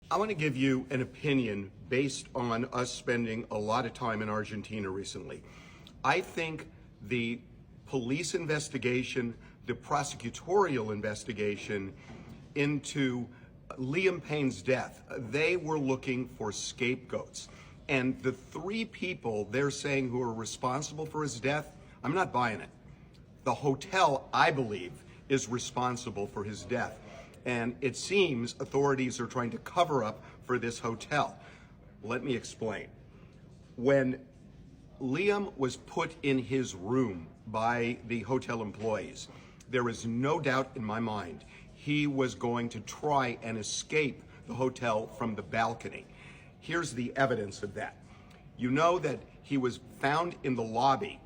I want to give you an opinion based on us spending a lot of time in Argentina recently. I think the police investigation, the prosecutorial investigation into Liam Payne's death, they were looking for scapegoats. And the three people they're saying who are responsible for his death, I'm not buying it. The hotel, I believe, is responsible for his death. And it seems authorities are trying to cover up for this hotel. Let me explain. When Liam was put in his room by the hotel employees, there is no doubt in my mind he was going to try and escape the hotel from the balcony. Here's the evidence of that. You know that he was found in the lobby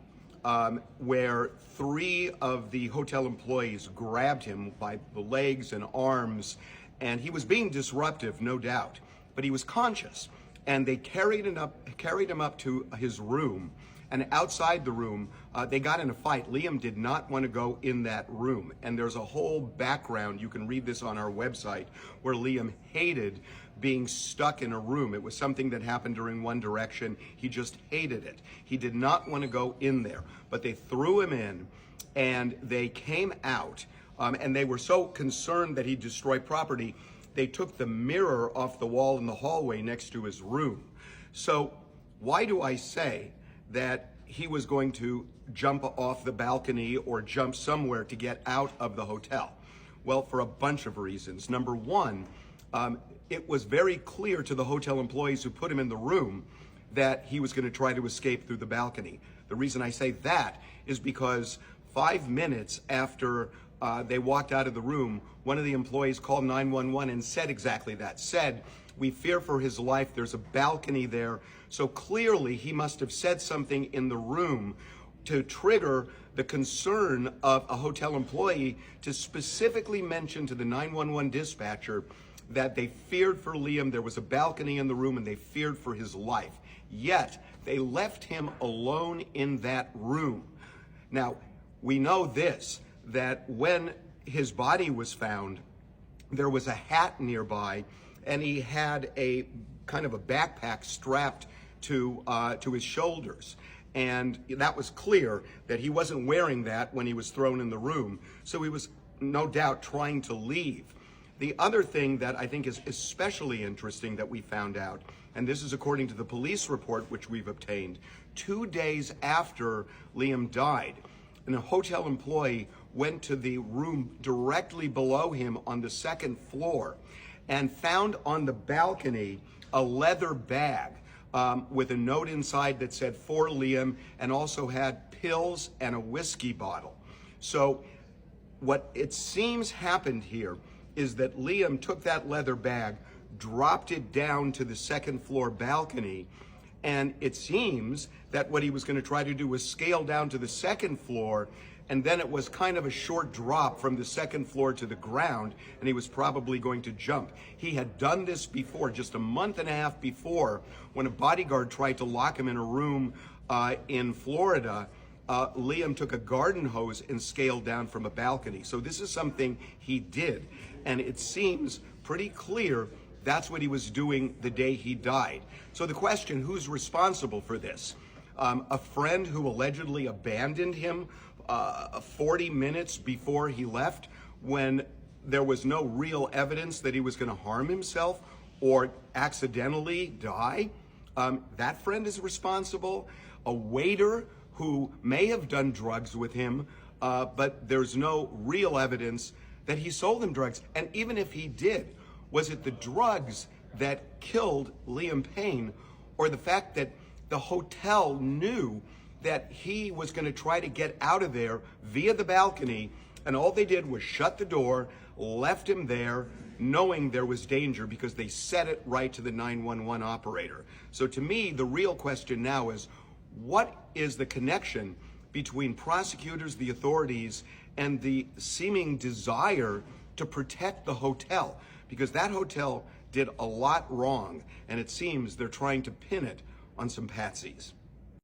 where three of the hotel employees grabbed him by the legs and arms, and he was being disruptive, no doubt, but he was conscious. And they carried him up to his room, and outside the room, they got in a fight. Liam did not want to go in that room, and there's a whole background. You can read this on our website, where Liam hated being stuck in a room. It was something that happened during One Direction. He just hated it. He did not want to go in there, but they threw him in, and they came out, and they were so concerned that he destroyed property, they took the mirror off the wall in the hallway next to his room. So why do I say that he was going to jump off the balcony or jump somewhere to get out of the hotel? Well, for a bunch of reasons. Number one, it was very clear to the hotel employees who put him in the room that he was going to try to escape through the balcony. The reason I say that is because 5 minutes after they walked out of the room, one of the employees called 911 and said exactly that. Said, "We fear for his life. There's a balcony there." So clearly he must have said something in the room to trigger the concern of a hotel employee to specifically mention to the 911 dispatcher that they feared for Liam. There was a balcony in the room and they feared for his life. Yet they left him alone in that room. Now, we know this, that when his body was found, there was a hat nearby, and he had a kind of a backpack strapped to his shoulders. And that was clear that he wasn't wearing that when he was thrown in the room. So he was no doubt trying to leave. The other thing that I think is especially interesting that we found out, and this is according to the police report which we've obtained, 2 days after Liam died, and a hotel employee went to the room directly below him on the second floor and found on the balcony a leather bag with a note inside that said "for Liam," and also had pills and a whiskey bottle. So what it seems happened here is that Liam took that leather bag, dropped it down to the second floor balcony, and it seems that what he was going to try to do was scale down to the second floor, and then it was kind of a short drop from the second floor to the ground, and he was probably going to jump. He had done this before, just a month and a half before, when a bodyguard tried to lock him in a room in Florida. Liam took a garden hose and scaled down from a balcony. So this is something he did, and it seems pretty clear that's what he was doing the day he died. So the question, who's responsible for this? A friend who allegedly abandoned him 40 minutes before he left, when there was no real evidence that he was going to harm himself or accidentally die. That friend is responsible. A waiter who may have done drugs with him, but there's no real evidence that he sold him drugs. And even if he did, was it the drugs that killed Liam Payne, or the fact that the hotel knew that he was going to try to get out of there via the balcony, and all they did was shut the door, left him there, knowing there was danger because they set it right to the 911 operator? So to me, the real question now is, what is the connection between prosecutors, the authorities, and the seeming desire to protect the hotel? Because that hotel did a lot wrong, and it seems they're trying to pin it on some patsies.